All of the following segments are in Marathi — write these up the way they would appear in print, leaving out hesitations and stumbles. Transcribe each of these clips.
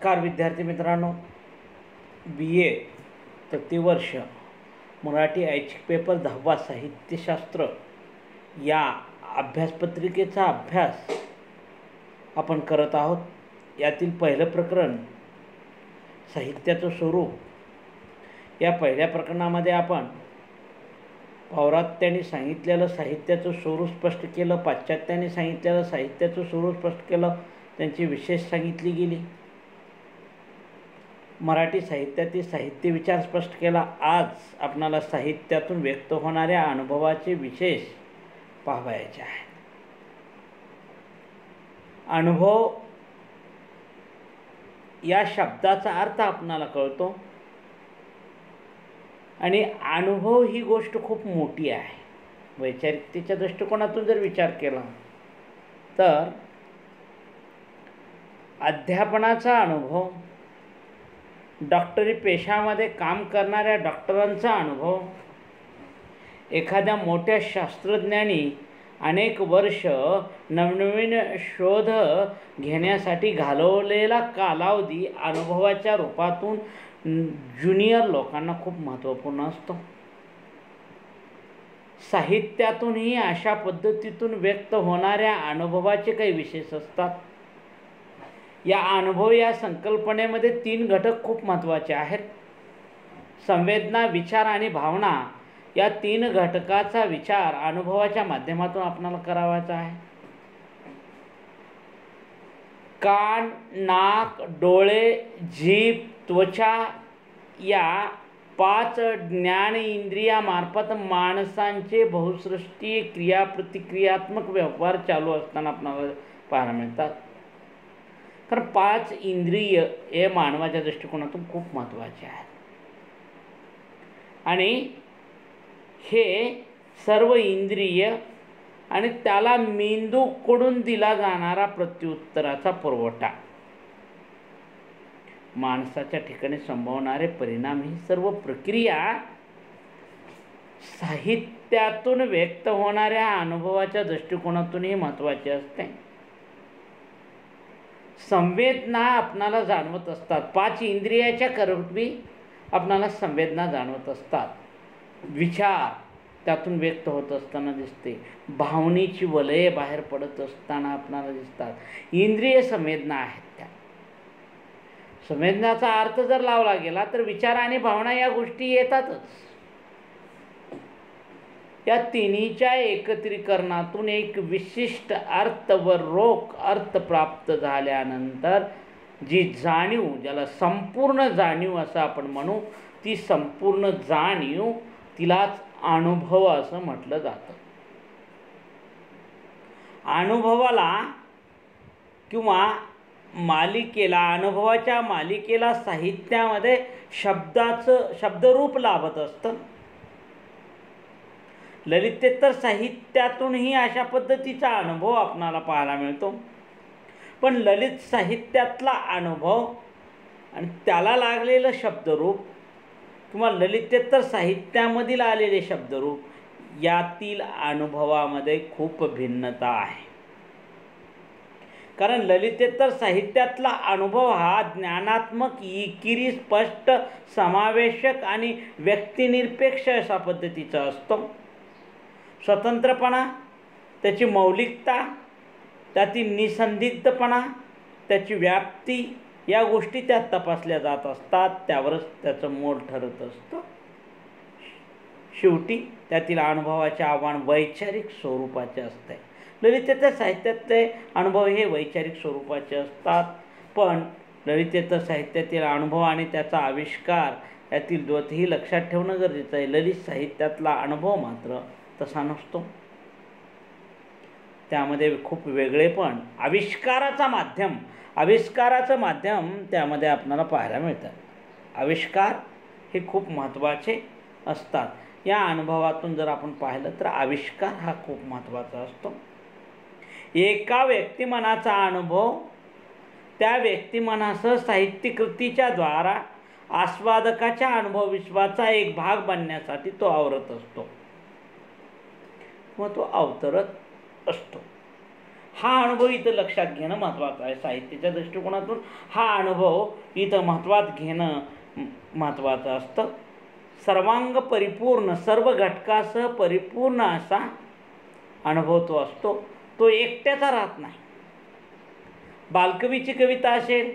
नमस्कार विद्यार्थी मित्रांनो, BA तृतीय वर्ष मराठी ऐच्छिक पेपर 10वा साहित्यशास्त्र या अभ्यासपत्रिकेचा अभ्यास आपण करत आहोत. यातील पहिलं प्रकरण साहित्याचं स्वरूप. या पहिल्या प्रकरणामध्ये आपण पौर्वात्यांनी सांगितलेलं साहित्याचं स्वरूप स्पष्ट केलं, पाश्चात्यांनी सांगितलेलं साहित्याचं स्वरूप स्पष्ट केलं, त्यांची विशेष सांगितली गेली. मराठी साहित्यातील साहित्य विचार स्पष्ट केला. आज आपणाला साहित्यातून व्यक्त होणाऱ्या अनुभवाचे विशेष पाहायचे आहेत. अनुभव या शब्दाचा अर्थ आपणाला कळतो आणि अनुभव ही गोष्ट खूप मोठी आहे. वैचारिकतेच्या दृष्टिकोनातून जर विचार केला तर अध्यापनाचा अनुभव, डॉक्टरी पेशामध्ये काम करणाऱ्या डॉक्टरांचा अनुभव, एखाद्या मोठ्या शास्त्रज्ञांनी अनेक वर्ष नवनवीन शोध घेण्यासाठी घालवलेला कालावधी अनुभवाच्या रूपातून ज्युनियर लोकांना खूप महत्त्वपूर्ण असतो. साहित्यातूनही अशा पद्धतीतून व्यक्त होणाऱ्या अनुभवाचे काही विशेष असतात. या अनुभव या संकल्पनेमध्ये 3 घटक खूप महत्त्वाचे आहेत. संवेदना, विचार आणि भावना या 3 घटकाचा विचार अनुभवाच्या माध्यमातून आपल्याला करावायचा आहे. कान, नाक, डोळे, जीभ, त्वचा या 5 ज्ञान इंद्रियामार्फत माणसांचे बहुसृष्टी क्रियाप्रतिक्रियात्मक व्यवहार चालू असताना आपल्याला पाहायला मिळतात. कारण 5 इंद्रिय हे मानवाच्या दृष्टिकोनातून खूप महत्त्वाचे आहेत आणि हे सर्व इंद्रिय आणि त्याला मेंदूकडून दिला जाणारा प्रत्युत्तराचा पुरवठा, माणसाच्या ठिकाणी संभवणारे परिणाम, ही सर्व प्रक्रिया साहित्यातून व्यक्त होणाऱ्या अनुभवाच्या दृष्टिकोनातूनही महत्त्वाची असते. संवेदना आपणाला जाणवत असतात. 5 इंद्रियाच्या करवी आपणाला संवेदना जाणवत असतात. विचार त्यातून व्यक्त होत असताना दिसते. भावनेची वलये बाहेर पडत असताना आपणाला दिसतात. इंद्रिय संवेदना आहेत. त्या संवेदनाचा अर्थ जर लावला गेला तर विचार आणि भावना या गोष्टी येतातच. या तिन्हीच्या एकत्रीकरणातून एक विशिष्ट अर्थ व रोख अर्थ प्राप्त झाल्यानंतर जी जाणीव, ज्याला संपूर्ण जाणीव असं आपण म्हणू, ती संपूर्ण जाणीव तिलाच अनुभव असं म्हटलं जातं. अनुभवाला किंवा मालिकेला, अनुभवाच्या मालिकेला साहित्यामध्ये शब्दरूप लाभत असतं. ललितेतर साहित्यातूनही अशा पद्धतीचा अनुभव आपणाला पाहायला मिळतो. पण ललित साहित्यातला अनुभव आणि त्याला लागलेलं शब्दरूप किंवा ललितेतर साहित्यामधील आलेले शब्दरूप यातील अनुभवामध्ये खूप भिन्नता आहे. कारण ललितेतर साहित्यातला अनुभव हा ज्ञानात्मक, इकिरी, स्पष्ट, समावेशक आणि व्यक्तिनिरपेक्ष अशा पद्धतीचा असतो. स्वतंत्रपणा, त्याची मौलिकता, त्यातील निसंदिग्धपणा, त्याची व्याप्ती या गोष्टी त्यात तपासल्या जात असतात. त्यावरच त्याचं मोल ठरत असतं. शेवटी त्यातील अनुभवाचे आव्हान वैचारिक स्वरूपाचे असते. ललितेतर साहित्यातले अनुभव हे वैचारिक स्वरूपाचे असतात. पण ललितेतर साहित्यातील अनुभव आणि त्याचा आविष्कार यातील दोन्ही लक्षात ठेवणं गरजेचं आहे. ललित साहित्यातला अनुभव मात्र तसा नसतो. त्यामध्ये खूप वेगळेपण, आविष्काराचं माध्यम त्यामध्ये आपल्याला पाहायला मिळतं. आविष्कार हे खूप महत्त्वाचे असतात. या अनुभवातून जर आपण पाहिलं तर आविष्कार हा खूप महत्त्वाचा असतो. एका व्यक्तिमनाचा अनुभव त्या व्यक्तिमनासह साहित्यकृतीच्या द्वारा आस्वादकाच्या अनुभव विश्वाचा एक भाग बनण्यासाठी तो आवरत असतो व तो अवतरत असतो. हा अनुभव इथं लक्षात घेणं महत्त्वाचं आहे. साहित्याच्या दृष्टिकोनातून हा अनुभव इथं महत्त्वात घेणं महत्त्वाचं असतं. सर्वांग परिपूर्ण, सर्व घटकासह परिपूर्ण असा अनुभव तो असतो. तो एकट्याचा राहत नाही. बालकवीची कविता असेल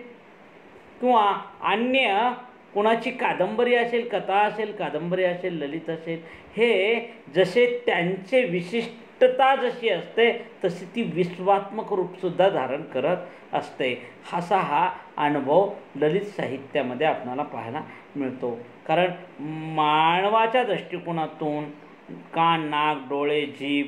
किंवा अन्य कुणाची कादंबरी असेल, कथा असेल, कादंबरी असेल, ललित असेल, हे जसे त्यांचे विशिष्टता जशी असते तशी ती विश्वात्मक रूपसुद्धा धारण करत असते. असा हा अनुभव ललित साहित्यामध्ये आपल्याला पाहायला मिळतो. कारण मानवाच्या दृष्टिकोनातून कान, नाक, डोळे, जीभ,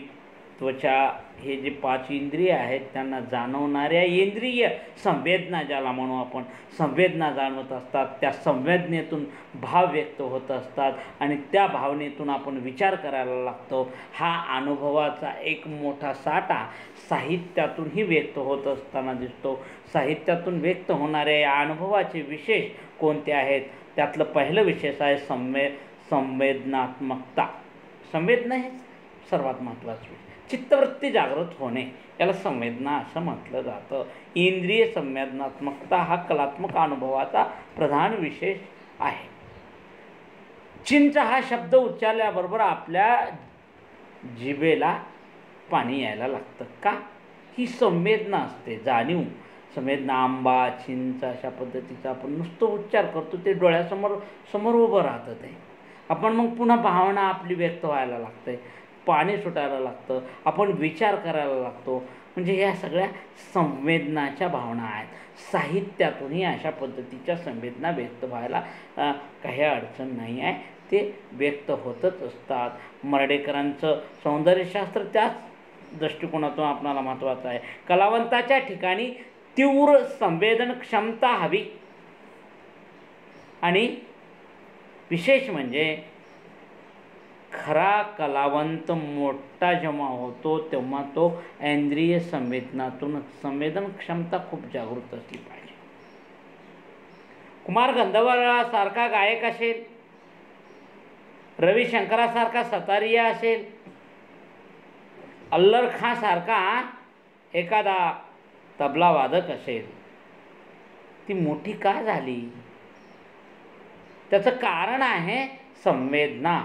त्वचा हे जे 5 इंद्रिय आहेत त्यांना जाणवणाऱ्या इंद्रिय संवेदना, ज्याला म्हणू आपण, संवेदना जाणवत असतात. त्या संवेदनेतून भाव व्यक्त होत असतात आणि त्या भावनेतून आपण विचार करायला लागतो. हा अनुभवाचा एक मोठा साठा साहित्यातूनही व्यक्त होत असताना दिसतो. साहित्यातून व्यक्त होणाऱ्या या अनुभवाचे विशेष कोणते आहेत? त्यातलं पहिलं विशेष आहे संवेदनात्मकता. संवेदना हे सर्वात महत्त्वाचं विषय. चित्तवृत्ती जागृत होणे याला संवेदना असं म्हटलं जातं. इंद्रिय संवेदनात्मकता हा कलात्मक अनुभवाचा प्रधान विशेष आहे. चिंच हा शब्द उच्चारल्याबरोबर आपल्या जिभेला पाणी यायला लागतं. का? ही संवेदना असते, जाणीव. संवेदना, आंबा, चिंच अशा पद्धतीचा आपण नुसतं उच्चार करतो, ते डोळ्यासमोर उभं राहतं. ते आपण मग पुन्हा भावना आपली व्यक्त व्हायला लागते, पाणी सुटायला लागतं, आपण विचार करायला लागतो. म्हणजे ह्या सगळ्या संवेदनाच्या भावना आहेत. साहित्यातूनही अशा पद्धतीच्या संवेदना व्यक्त व्हायला काही अडचण नाही आहे. ते व्यक्त होतच असतात. मर्ढेकरांचं सौंदर्यशास्त्र त्याच दृष्टिकोनातून आपल्याला महत्त्वाचं आहे. कलावंताच्या ठिकाणी तीव्र संवेदन क्षमता हवी आणि विशेष म्हणजे खरा कलावंत मोठा जेव्हा होतो तेव्हा तो इंद्रिय संवेदनातून, संवेदन क्षमता खूप जागृत असली पाहिजे. कुमार गंधर्वासारखा गायक असेल, रविशंकरासारखा सतारिया असेल, अल्लर खां सारखा एखादा तबला वादक असेल, ती मोठी का झाली? त्याचं कारण आहे संवेदना.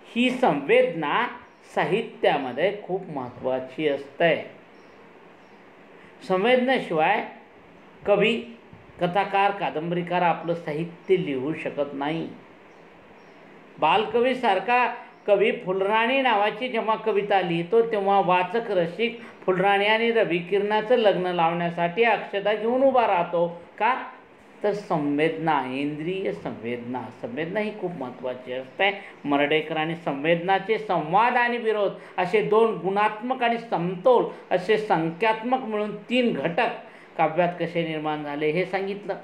ही संवेदना साहित्यामध्ये खूप महत्त्वाची असते. संवेदनेशिवाय कवी, कथाकार, कादंबरीकार आपलं साहित्य लिहू शकत नाही. बालकवीसारखा कवी फुलराणी नावाची जेव्हा कविता लिहितो तेव्हा वाचक रसिक फुलराणी आणि रविकिरणाचं लग्न लावण्यासाठी अक्षता घेऊन उभा राहतो. का? तर संवेदना, इंद्रिय संवेदना. संवेदना ही खूप महत्त्वाची असते. मर्ढेकर आणि संवेदनाचे संवाद आणि विरोध असे 2 गुणात्मक आणि समतोल असे संख्यात्मक मिळून 3 घटक काव्यात कसे निर्माण झाले हे सांगितलं.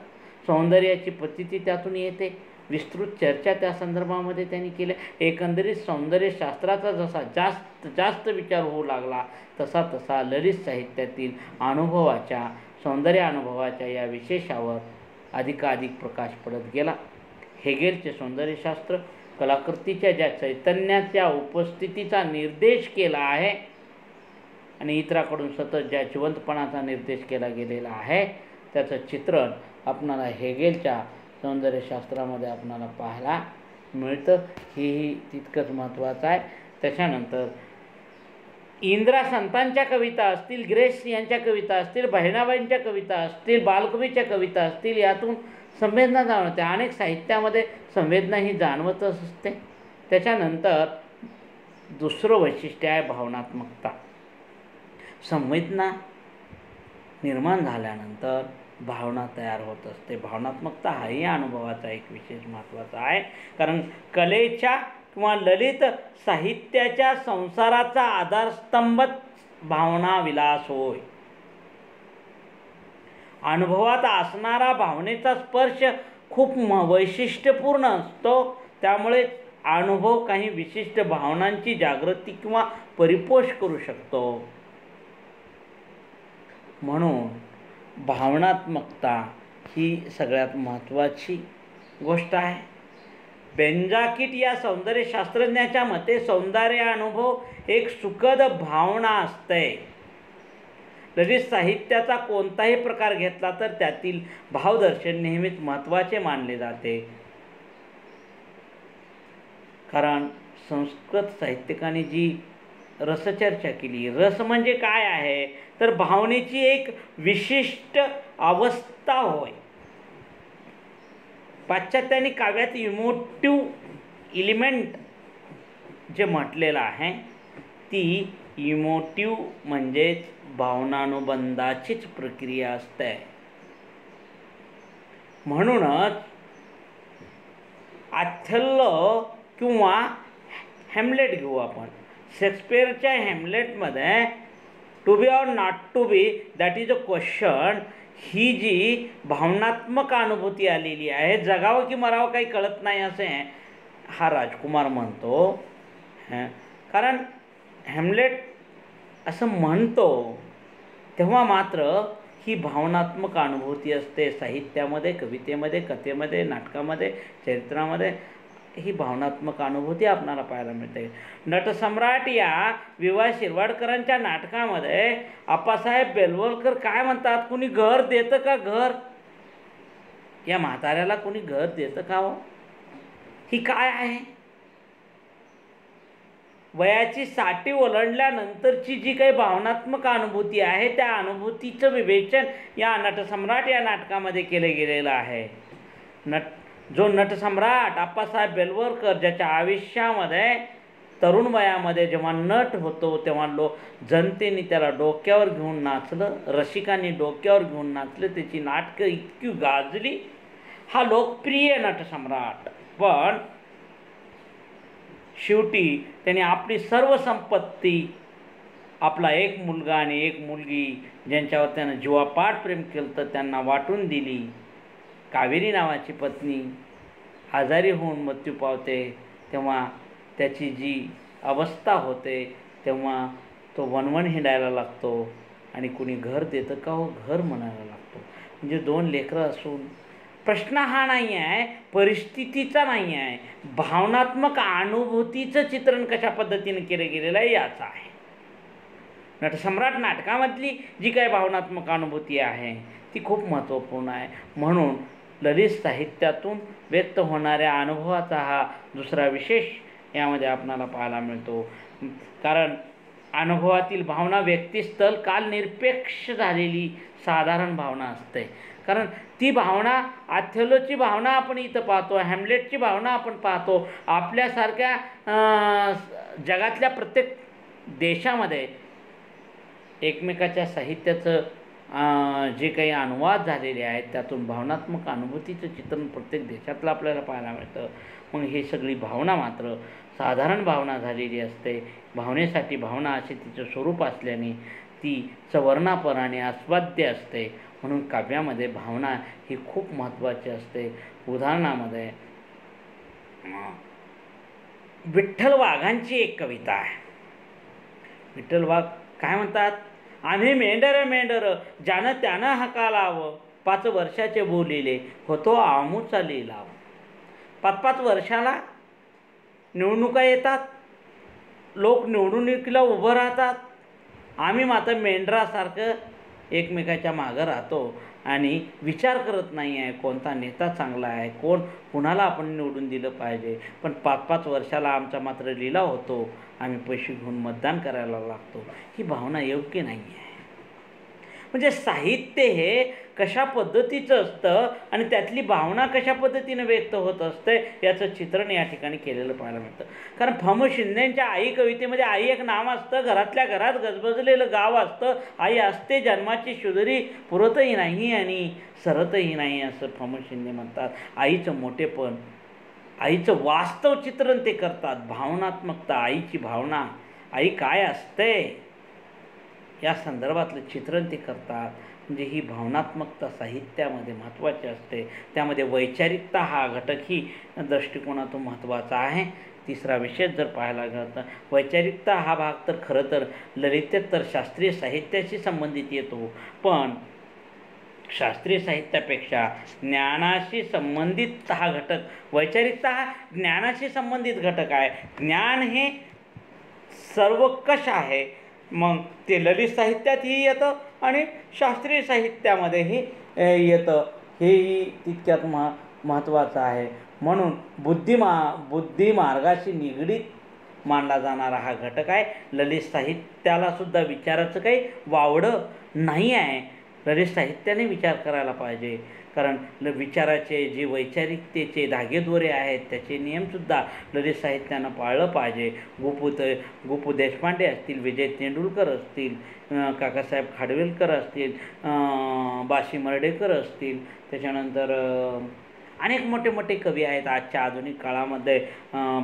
सौंदर्याची प्रतीती त्यातून येते. विस्तृत चर्चा त्या संदर्भामध्ये त्यांनी केल्या. एकंदरीत सौंदर्यशास्त्राचा जसा जास्त विचार होऊ लागला तसा तसा ललित साहित्यातील अनुभवाच्या, सौंदर्य अनुभवाच्या या विशेषावर अधिकाधिक प्रकाश पडत गेला. हेगेलचे सौंदर्यशास्त्र कलाकृतीच्या ज्या चैतन्याच्या उपस्थितीचा निर्देश केला आहे आणि इतराकडून सतत ज्या जिवंतपणाचा निर्देश केला गेलेला आहे त्याचं चित्रण आपणाला हेगेलच्या सौंदर्यशास्त्रामध्ये आपणाला पाहायला मिळतं. हेही तितकंच महत्त्वाचं आहे. त्याच्यानंतर इंदिरा संतांच्या कविता असतील, ग्रेस यांच्या कविता असतील, बहिणाबाईंच्या कविता असतील, बालकवीच्या कविता असतील, यातून संवेदना जाणवते. अनेक साहित्यामध्ये संवेदना ही जाणवतच असते. त्याच्यानंतर दुसरं वैशिष्ट्य आहे भावनात्मकता. संवेदना निर्माण झाल्यानंतर भावना तयार होत असते. भावनात्मकता हाही अनुभवाचा एक विशेष महत्त्वाचा आहे. कारण कलेच्या किंवा ललित साहित्याच्या संसाराचा आधारस्तंभच भावना विलास होय. अनुभवात असणारा भावनेचा स्पर्श खूप वैशिष्ट्यपूर्ण असतो. त्यामुळे अनुभव काही विशिष्ट भावनांची जागृती किंवा परिपोष करू शकतो. म्हणून भावनात्मकता ही सगळ्यात महत्त्वाची गोष्ट आहे. बेंजाकिट या सौंदर्यशास्त्रज्ञाच्या मते सौंदर्य अनुभव एक सुखद भावना असते. ललित साहित्याचा कोणताही प्रकार घेतला तर त्यातील भावदर्शन नेहमीच महत्त्वाचे मानले जाते. कारण संस्कृत साहित्यिकांनी जी रसचर्चा केली, रस म्हणजे काय आहे तर भावनेची एक विशिष्ट अवस्था होय. पाश्चात्यांनी काव्यात इमोटिव्ह एलिमेंट जे म्हटलेलं आहे ती इमोटिव्ह म्हणजेच भावनानुबंधाचीच प्रक्रिया असते. म्हणूनच ऑथेल्लो किंवा हॅम्लेट घेऊ आपण. शेक्सपियरच्या हॅम्लेटमध्ये to be or not to be that is a question ही जी भावनात्मक अनुभूती आलेली आहे, जगावं की मरावं काही कळत नाही असे हा राजकुमार म्हणतो. कारण हॅम्लेट असं म्हणतो तेव्हा मात्र ही भावनात्मक अनुभूती असते. साहित्यामध्ये, कवितेमध्ये, कथेमध्ये, नाटकामध्ये, चरित्रामध्ये ही भावनात्मक अनुभूती आपल्याला पाहायला मिळते. नटसम्राट या विवा शिरवाडकरांच्या नाटकामध्ये आप्पासाहेब बेलवलकर काय म्हणतात, कुणी घर देतं का, घर या म्हाताऱ्याला कुणी घर देतं का हो? ही काय आहे? वयाची 60 ओलांडल्यानंतरची जी काही भावनात्मक अनुभूती आहे त्या अनुभूतीचं विवेचन या नटसम्राट या नाटकामध्ये केलं गेलेलं आहे. जो नटसम्राट आप्पासाहेब बेलवलकर ज्याच्या आयुष्यामध्ये तरुण वयामध्ये जेव्हा नट होतो तेव्हा जनतेने त्याला डोक्यावर घेऊन नाचलं, रसिकांनी डोक्यावर घेऊन नाचलं, त्याची नाटकं इतकी गाजली. हा लोकप्रिय नटसम्राट. पण शेवटी त्याने आपली सर्व संपत्ती, आपला एक मुलगा आणि एक मुलगी ज्यांच्यावर त्यानं जीवापाड प्रेम केलं तर त्यांना वाटून दिली. कावेरी नावाची पत्नी आजारी होऊन मृत्यू पावते तेव्हा त्याची जी अवस्था होते तेव्हा तो वणवण हिंडायला लागतो आणि कुणी घर देतं का हो, घर म्हणायला लागतो. म्हणजे 2 लेकरं असून प्रश्न हा नाही आहे, परिस्थितीचा नाही आहे, भावनात्मक अनुभूतीचं चित्रण कशा पद्धतीने केलं गेलेलं आहे याचं आहे. नटसम्राट नाटकामधली जी काही भावनात्मक अनुभूती आहे ती खूप महत्त्वपूर्ण आहे. म्हणून ललित साहित्यातून व्यक्त होणाऱ्या अनुभवाचा हा दुसरा विशेष यामध्ये आपणाला पाहायला मिळतो. कारण अनुभवातील भावना व्यक्तिस्थल काल निरपेक्ष झालेली साधारण भावना असते. कारण ती भावना, ऑथेल्लोची भावना आपण इथं पाहतो, हॅम्लेटची भावना आपण पाहतो. आपल्यासारख्या जगातल्या प्रत्येक देशामध्ये एकमेकाच्या साहित्याचं जे काही अनुवाद झालेले आहेत त्यातून भावनात्मक अनुभूतीचं चित्रण प्रत्येक देशातलं आपल्याला पाहायला मिळतं. मग ही सगळी भावना मात्र साधारण भावना झालेली असते. भावनेसाठी भावना असे तिचं स्वरूप असल्याने ती सवर्णापराने आस्वाद्य असते. म्हणून काव्यामध्ये भावना ही खूप महत्त्वाची असते. उदाहरणामध्ये विठ्ठल वाघांची एक कविता आहे. विठ्ठल वाघ काय म्हणतात, आम्ही मेंढर मेंढर ज्यानं त्यानं हाका लाव, 5 वर्षाचे बोलिले होतो आमूचा लिलाव. 5-5 वर्षाला निवडणुका येतात, लोक निवडणुकीला उभं राहतात. आम्ही मात्र मेंढरासारखं एकमेकाच्या मागं राहतो आणि विचार करत नाही आहे कोणता नेता चांगला आहे, कुणाला आपण निवडून दिलं पाहिजे. पण 5-5 वर्षाला आमचा मात्र लिलाव होतो, आम्ही पैसे घेऊन मतदान करायला लागतो. ही भावना योग्य नाही आहे. म्हणजे साहित्य हे कशा पद्धतीचं असतं आणि त्यातली भावना कशा पद्धतीनं व्यक्त होत असते याचं चित्रण या ठिकाणी केलेलं पाहायला मिळतं. कारण फम शिंदेंच्या आई कवितेमध्ये आई एक नाव असतं, घरातल्या घरात गजबजलेलं गाव असतं, आई असते जन्माची शुदरी, पुरतही नाही आणि सरतही नाही असं फम शिंदे म्हणतात. आईचं मोठेपण, आईचं वास्तव चित्रण ते करतात. भावनात्मकता, आईची भावना, आई काय असते या संदर्भातलं चित्रण ते करतात. म्हणजे ही भावनात्मकता साहित्यामध्ये महत्त्वाची असते. त्यामध्ये वैचारिकता हा घटकही दृष्टिकोनातून महत्त्वाचा आहे. तिसरा विशेष जर पाहायला गेलं तर वैचारिकता हा भाग तर खरं तर ललितेतर शास्त्रीय साहित्याशी संबंधित येतो. पण शास्त्रीय साहित्यापेक्षा ज्ञानाशी संबंधित हा घटक, वैचारिकता हा ज्ञानाशी संबंधित घटक आहे. ज्ञान हे सर्वकष आहे. मग ते ललित साहित्यातही येतं आणि शास्त्रीय साहित्यामध्येही येतं. हेही तितक्यात महत्त्वाचं आहे. म्हणून बुद्धिमार्गाशी निगडीत मानला जाणारा हा घटक आहे. ललित साहित्यालासुद्धा विचाराचं काही वावडं नाही आहे. ललित साहित्याने विचार करायला पाहिजे, कारण विचाराचे जे वैचारिकतेचे धागेदोरे आहेत त्याचे नियमसुद्धा ललित साहित्यानं पाळलं पाहिजे. गोपू देशपांडे असतील, विजय तेंडुलकर असतील, काकासाहेब खाडविलकर असतील, बाशी मर्ढेकर असतील, त्याच्यानंतर अनेक मोठे मोठे कवी आहेत आजच्या आधुनिक काळामध्ये.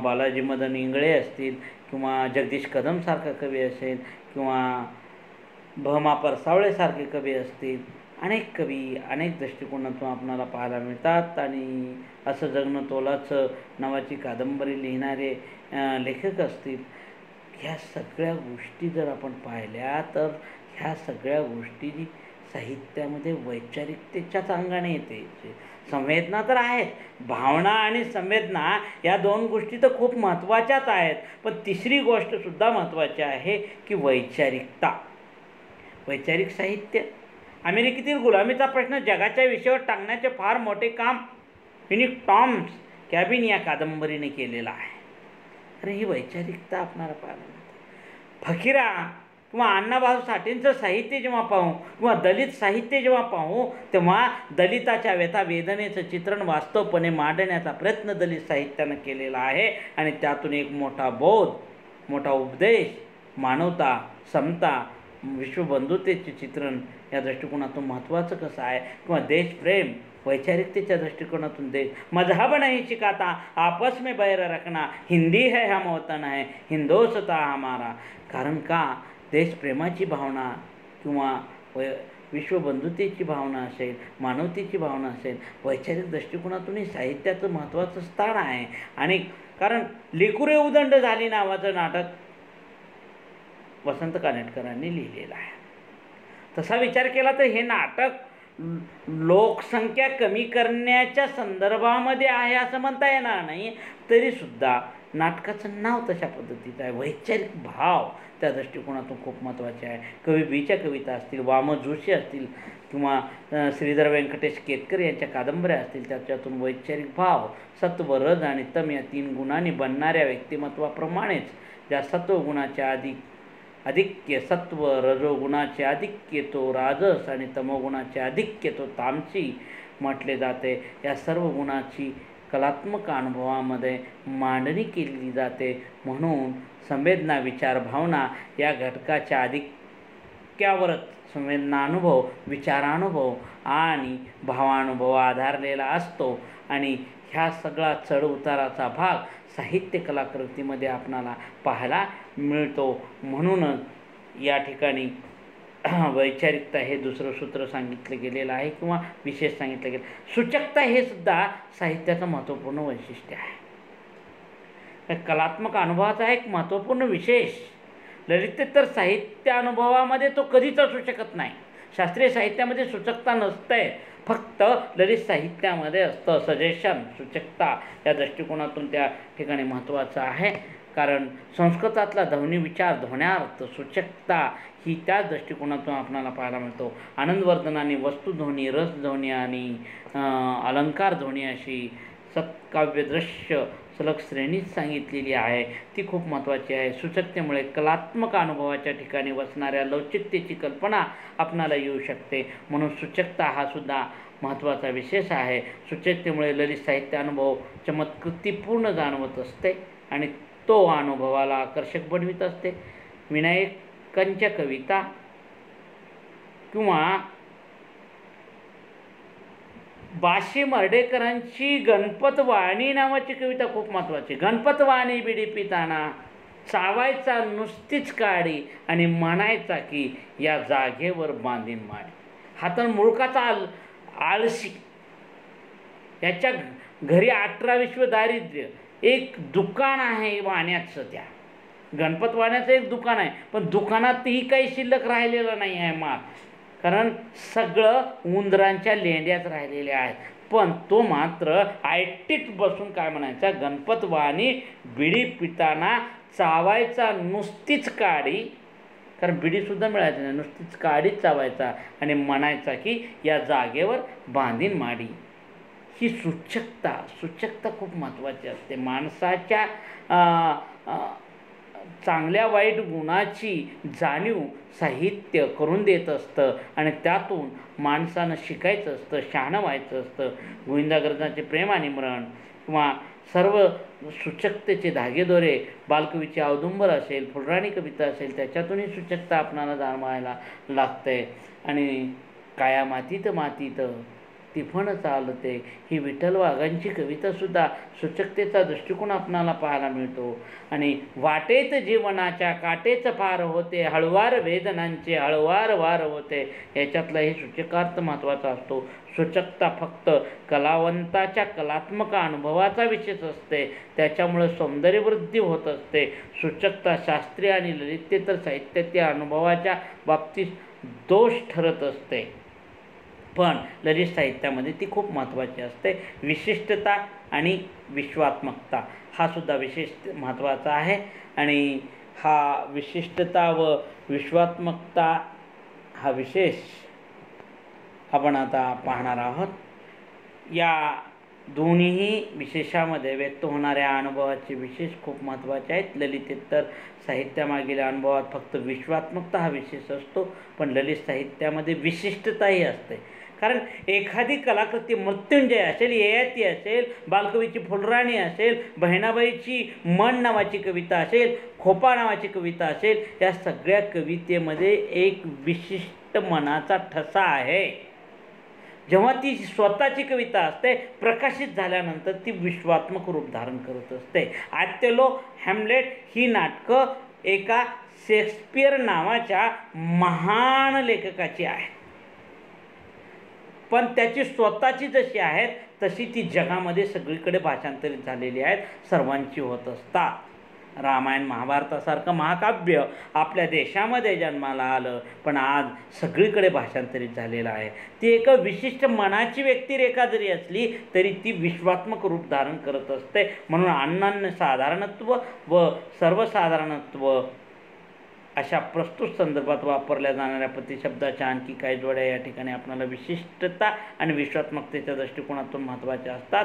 बालाजी मदन इंगळे असतील किंवा जगदीश कदमसारखा कवी असेल किंवा भमा परसावळेसारखे कवी असतील. अनेक कवी अनेक दृष्टिकोनातून आपणाला पाहायला मिळतात. आणि असं जगणं तोलाचं नावाची कादंबरी लिहिणारे लेखक असतील. ह्या सगळ्या गोष्टी जर आपण पाहिल्या तर ह्या सगळ्या गोष्टी साहित्यामध्ये वैचारिकतेच्याच अंगाने येते. संवेदना तर आहेत, भावना आणि संवेदना या दोन गोष्टी तर खूप महत्त्वाच्याच आहेत. पण तिसरी गोष्टसुद्धा महत्त्वाची आहे की वैचारिकता. वैचारिक साहित्य. अमेरिकेतील गुलामीचा प्रश्न जगाच्या विषयावर टांगण्याचे फार मोठे काम युनिक टॉम्स कॅबिन या कादंबरीने केलेलं आहे. अरे ही वैचारिकता आपणाला पाहायला मिळते. फकीरा किंवा अण्णाभाऊ साठेंचं साहित्य जेव्हा पाहू किंवा दलित साहित्य जेव्हा पाहू तेव्हा दलिताच्या व्यथा वेदनेचं चित्रण वास्तवपणे मांडण्याचा प्रयत्न दलित साहित्यानं केलेला आहे. आणि त्यातून एक मोठा बोध, मोठा उपदेश, मानवता, समता, विश्वबंधुतेचे चित्रण या दृष्टिकोनातून महत्त्वाचं कसं आहे. किंवा देशप्रेम वैचारिकतेच्या दृष्टिकोनातून देश. मजहब नहीं सिखाता आपस में बैर रखना, हिंदी है हम वतन है हिंदोस्ता हमारा. कारण का देशप्रेमाची भावना किंवा विश्वबंधुतेची भावना असेल, मानवतेची भावना असेल, वैचारिक दृष्टिकोनातूनही साहित्याचं महत्त्वाचं स्थान आहे. आणि कारण लेकुरे उदंड झाली नावाचं नाटक वसंत कानेटकरांनी लिहिलेलं आहे. तसा विचार केला तर हे नाटक लोकसंख्या कमी करण्याच्या संदर्भामध्ये आहे असं म्हणता येणार नाही. तरीसुद्धा नाटकाचं नाव तशा पद्धतीचं आहे. वैचारिक भाव त्या दृष्टिकोनातून खूप महत्त्वाचे आहे. कवी बीच्या कविता असतील, वाम जोशी असतील किंवा श्रीधर व्यंकटेश केतकर यांच्या कादंबऱ्या असतील, त्याच्यातून वैचारिक भाव, सत्व, रज आणि तम या तीन गुणांनी बनणाऱ्या व्यक्तिमत्वाप्रमाणेच ज्या सत्वगुणाचे आधिक्य सत्व, रजोगुणाचे आधिक्य तो राजस आणि तमोगुणाचे आधिक्य तो तामसी म्हटले जाते. या सर्व गुणाची कलात्मक अनुभवामध्ये मांडणी केली जाते. म्हणून संवेदना, विचार, भावना या घटकाच्या आधिक्यावरच संवेदनानुभव, विचारानुभव आणि भावानुभव आधारलेला असतो. आणि ह्या सगळा चढ उताराचा भाग साहित्य कलाकृतीमध्ये आपणाला पाहायला मिळतो. म्हणूनच या ठिकाणी वैचारिकता हे दुसरं सूत्र सांगितलं गेलेलं आहे किंवा विशेष सांगितलं गेलं. सूचकता हे सुद्धा साहित्याचं महत्त्वपूर्ण वैशिष्ट्य आहे. कलात्मक अनुभवाचा एक महत्त्वपूर्ण विशेष. ललितेतर साहित्य अनुभवामध्ये तो कधीच असू शकत नाही. शास्त्रीय साहित्यामध्ये सूचकता नसते, फक्त ललित साहित्यामध्ये असतं. सजेशन, सूचकता या दृष्टिकोनातून त्या ठिकाणी महत्त्वाचं आहे. कारण संस्कृतातला ध्वनी विचार, ध्वन्यार्थ, सूचकता ही त्याच दृष्टिकोनातून आपल्याला पाहायला मिळतो. आनंदवर्धनाने वस्तुध्वनी, रसध्वनी आणि अलंकार ध्वनी अशी सत्काव्य दृश्य सलग श्रेणीच सांगितलेली आहे. ती खूप महत्त्वाची आहे. सूचकतेमुळे कलात्मक अनुभवाच्या ठिकाणी वसणाऱ्या लवचिकतेची कल्पना आपणाला येऊ शकते. म्हणून सूचकता हा सुद्धा महत्त्वाचा विशेष आहे. सूचकतेमुळे ललित साहित्य अनुभव चमत्कृतीपूर्ण जाणवत असते आणि तो अनुभवाला आकर्षक बनवित असते. विनायकांच्या कविता किंवा बाशी मर्ढेकरांची गणपतवाणी नावाची कविता खूप महत्त्वाची. गणपतवाणी बिडी पिताना चावायचा नुसतीच काडी आणि म्हणायचा की या जागेवर बांधीन माडी. हा तर मुळकाचा आळशी. याच्या घरी 18 दारिद्र्य. एक दुकान आहे वाण्याचं. त्या गणपत वाण्याचं एक दुकान आहे, पण दुकानातही काही शिल्लक राहिलेलं नाही आहे माल. कारण सगळं उंदरांच्या लेंड्यात राहिलेले आहेत. पण तो मात्र आयटीत बसून काय म्हणायचा, गणपत वाणी बिडी पिताना चावायचा नुसतीच काडी, कारण बिडीसुद्धा मिळायची नाही, नुसतीच काडीच चावायचा आणि म्हणायचा की या जागेवर बांधीन माडी. ही सूचकता खूप महत्त्वाची असते. माणसाच्या चांगल्या वाईट गुणाची जाणीव साहित्य करून देत असतं आणि त्यातून माणसानं शिकायचं असतं, शहाणं व्हायचं असतं. गोविंदाग्रजांचे प्रेम आणि मरण किंवा सर्व सूचकतेचे धागेदोरे, बालकवीचे औदुंबर असेल, फुलराणी कविता असेल, त्याच्यातूनही सूचकता आपणाला जाणवायला लागते. आणि काया मातीत मातीत तिफण चालते, ही विठ्ठल वाघांची कवितासुद्धा सूचकतेचा दृष्टिकोन आपणाला पाहायला मिळतो. आणि वाटेत जीवनाच्या काटेच पार होते, हळुवार वेदनांचे हळुवार वार होते, याच्यातलाही सूचकार्थ महत्त्वाचा असतो. सूचकता फक्त कलावंताच्या कलात्मक अनुभवाचा विशेष असते, त्याच्यामुळे सौंदर्यवृद्धी होत असते. सूचकता शास्त्रीय आणि ललितेतर साहित्याच्या अनुभवाच्या बाबतीत दोष ठरत असते, पण ललित साहित्यामध्ये ती खूप महत्त्वाची असते. विशिष्टता आणि विश्वात्मकता हा सुद्धा विशेष महत्त्वाचा आहे. आणि हा विशिष्टता व विश्वात्मकता हा विशेष आपण आता पाहणार आहोत. या दोन्हीही विशेषामध्ये व्यक्त होणाऱ्या अनुभवाचे विशेष खूप महत्त्वाचे आहेत. ललितेतर साहित्यामागील अनुभवात फक्त विश्वात्मकता हा विशेष असतो, पण ललित साहित्यामध्ये विशिष्टताही असते. कारण एखादी कलाकृती मृत्युंजय असेल, ययाती असेल, बालकवीची फुलराणी असेल, बहिणाबाईची मन नावाची कविता असेल, खोपा नावाची कविता असेल, या सगळ्या कवितेमध्ये एक विशिष्ट मनाचा ठसा आहे. जेव्हा ती स्वतःची कविता असते, प्रकाशित झाल्यानंतर ती विश्वात्मक रूप धारण करत असते. ऑथेलो, हॅम्लेट ही नाटकं एका शेक्सपियर नावाच्या महान लेखकाची आहेत, पण त्याची स्वतःची जशी आहेत तशी ती जगामध्ये सगळीकडे भाषांतरित झालेली आहेत, सर्वांची होत असतात. रामायण महाभारतासारखं महाकाव्य आपल्या देशामध्ये जन्माला आलं, पण आज सगळीकडे भाषांतरित झालेलं आहे. ती एक विशिष्ट मनाची व्यक्तिरेखा जरी असली तरी ती विश्वात्मक रूप धारण करत असते. म्हणून अनन्य साधारणत्व व सर्वसाधारणत्व अशा प्रस्तुत संदर्भात वापरल्या जाणाऱ्या प्रतिशब्दाच्या आणखी काही जोड्या या ठिकाणी आपल्याला विशिष्टता आणि विश्वात्मकतेच्या दृष्टिकोनातून महत्त्वाच्या असतात.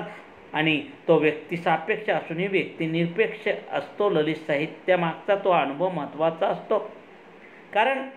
आणि तो व्यक्तिसापेक्ष असूनही व्यक्तिनिरपेक्ष असतो. ललित साहित्यामागचा तो अनुभव महत्त्वाचा असतो. कारण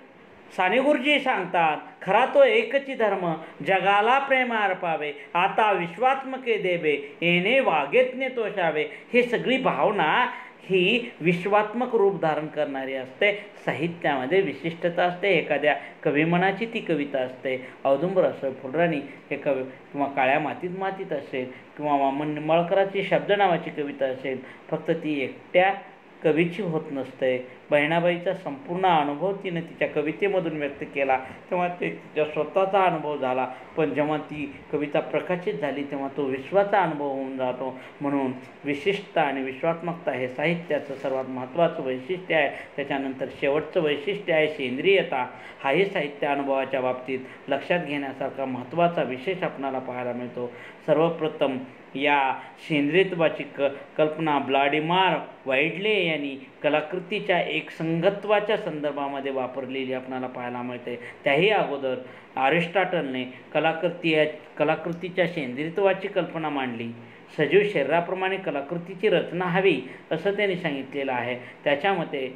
साने गुरुजी सांगतात, खरा तो एकची धर्म जगाला प्रेम अर्पावे, आता विश्वात्मके देवे येणे वागेतने तोषावे. हे सगळी भावना ही विश्वात्मक रूप धारण करणारी असते. साहित्यामध्ये विशिष्टता असते. एखाद्या कविमनाची ती कविता असते. औदुंबर असेल, फुलराणी हे किंवा काळ्या मातीत मातीत असेल, किंवा वामन निंबाळकराची शब्द नावाची कविता असेल, फक्त ती एकट्या कवीची होत नसते. बहिणाबाईचा संपूर्ण अनुभव तिने तिच्या कवितेमधून व्यक्त केला, तेव्हा ते तिच्या स्वतःचा अनुभव झाला. पण जेव्हा ती कविता प्रकाशित झाली तेव्हा तो विश्वाचा अनुभव होऊन जातो. म्हणून विशिष्टता आणि विश्वात्मकता हे साहित्याचं सर्वात महत्त्वाचं वैशिष्ट्य आहे. त्याच्यानंतर शेवटचं वैशिष्ट्य आहे सेंद्रियता. हाही साहित्य अनुभवाच्या बाबतीत लक्षात घेण्यासारखा महत्त्वाचा विशेष आपणाला पाहायला मिळतो. सर्वप्रथम या सेंद्रियत्वाची कल्पना व्लाडिमार वाइडले यांनी कलाकृतीच्या एकसंगत्वाच्या संदर्भामध्ये वापरलेली आपणाला पाहायला मिळते. त्याही अगोदर अरिस्टॉटलने कलाकृतीच्या सेंद्रियत्वाची कल्पना मांडली. सजीव शरीराप्रमाणे कलाकृतीची रचना हवी असं त्यांनी सांगितलेलं आहे. त्याच्या मते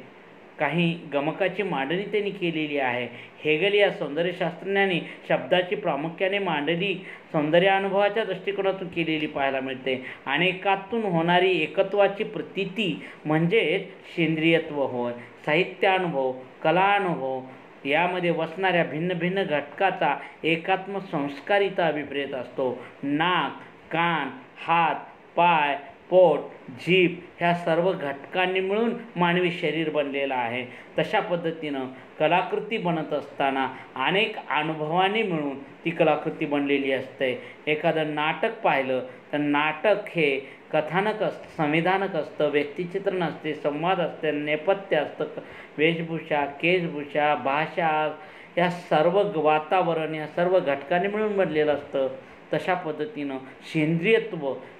काही गमकाची मांडणी त्यांनी केलेली आहे. हेगल या सौंदर्यशास्त्रज्ञांनी शब्दाची प्रामुख्याने मांडणी सौंदर्य अनुभवाच्या दृष्टिकोनातून केलेली पाहायला मिळते. अनेकातून होणारी एकत्वाची प्रतीती म्हणजेच सेंद्रियत्व होय. साहित्यानुभव, कलानुभव यामध्ये वसणाऱ्या भिन्न भिन्न घटकाचा एकात्म संस्कारिता अभिप्रेत असतो. नाक, कान, हात, पाय, पोट, जीभ ह्या सर्व घटकांनी मिळून मानवी शरीर बनलेलं आहे. तशा पद्धतीनं कलाकृती बनत असताना अनेक अनुभवांनी मिळून ती कलाकृती बनलेली असते. एखादं नाटक पाहिलं तर नाटक हे कथानक असतं, संविधानक असतं, व्यक्तिचित्रण असते, संवाद असते, नेपथ्य असतं, वेशभूषा, केशभूषा, भाषा या सर्व वातावरण या सर्व घटकांनी मिळून बनलेलं असतं. तशा पद्धतीनं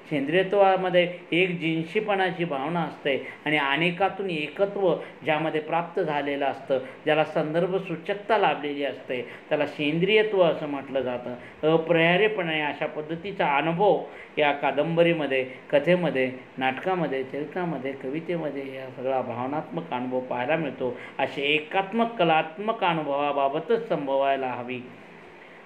सेंद्रियत्वामध्ये एक जिनसीपणाची भावना असते आणि अनेकातून एकत्व ज्यामध्ये प्राप्त झालेलं असतं, ज्याला संदर्भ सूचकता लाभलेली असते, त्याला सेंद्रियत्व असं म्हटलं जातं. अपरिहार्यपणे अशा पद्धतीचा अनुभव या कादंबरीमध्ये, कथेमध्ये, नाटकामध्ये, चरित्रामध्ये, कवितेमध्ये या सगळा भावनात्मक अनुभव पाहायला मिळतो. असे एकात्मक कलात्मक अनुभवाबाबतच संभवायला हवी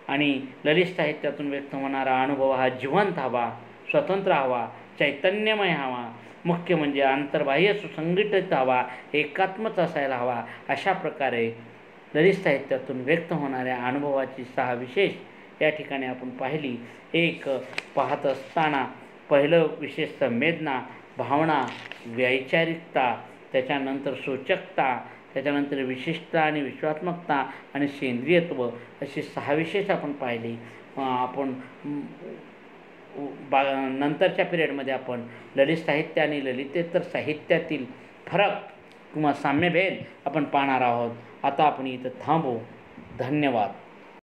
आणि ललित साहित्यातून व्यक्त होणारा अनुभव हा जिवंत हवा, स्वतंत्र हवा, चैतन्यमय हवा, मुख्य म्हणजे अंतर्बाह्य सुसंघटित हवा, एकात्मच असायला हवा. अशा प्रकारे ललित साहित्यातून व्यक्त होणाऱ्या अनुभवाची 6 विशेष या ठिकाणी आपण पाहिली. एक पाहत असताना पहिलं विशेष संवेदना, भावना, वैचारिकता, त्याच्यानंतर सूचकता, त्याच्यानंतर विशिष्टता आणि विश्वात्मकता आणि सेंद्रियत्व अशी 6 विशेष आपण पाहिली. आपण नंतरच्या पिरियडमध्ये आपण ललित साहित्य आणि ललितेतर साहित्यातील फरक किंवा साम्यभेद आपण पाहणार आहोत. आता आपण इथं थांबू. धन्यवाद.